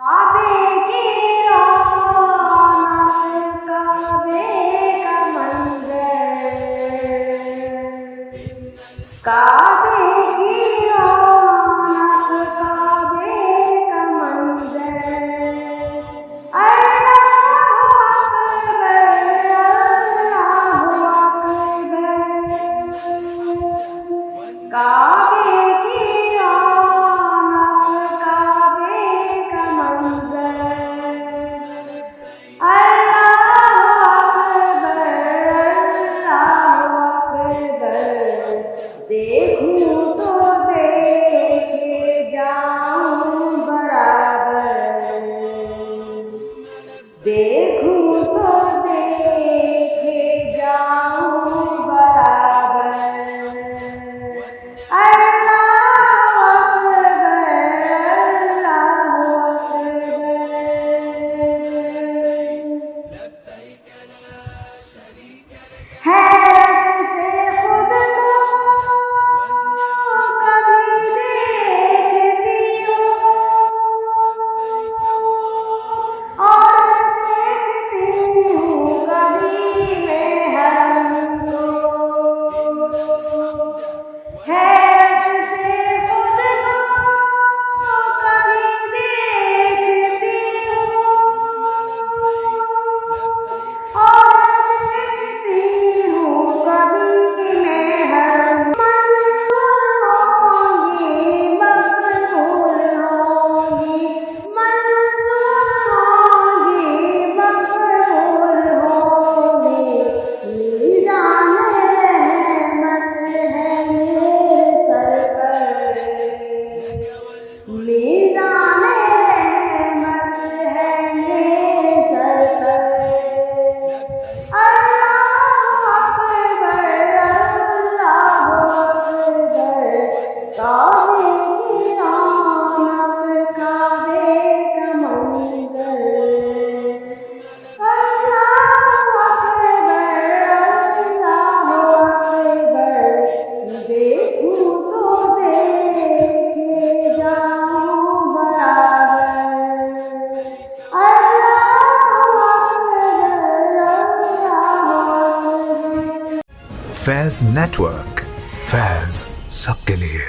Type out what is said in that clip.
کعبے کی رونق کعبے کا منظر، کعبے کی رونق کعبے کا منظر، اللہ اکبر اللہ اکبر، کعبے کی رونق کعبے کا منظر، اللہ اکبر، دیکھوں تو دیکھے جاؤں برابر، دیکھوں تو دیکھے جاؤں برابر، اللہ اکبر۔ حیرت سے خود کو کبھی دیکھتی ہوں اور دیکھتی ہوں کبھی میں حرم کو، حیرت سے خود کو کبھی دیکھتی ہوں اور دیکھتی ہوں کبھی میں حرم، منظور ہوں گی مقبول ہوں گی، منظور ہوں گی مقبول ہوں گی، میزان رحمت ہے میرے سر پر، میزان رحمت ہے میرے سر پر، اللہ اکبر اللہ اکبر، کعبے کی رونق کعبے کا منظر، اللہ اکبر دیکھوں تو دیکھے جاؤں برابر، اللہ اکبر۔ فیض نیٹ ورک، فیض سب کے لیے۔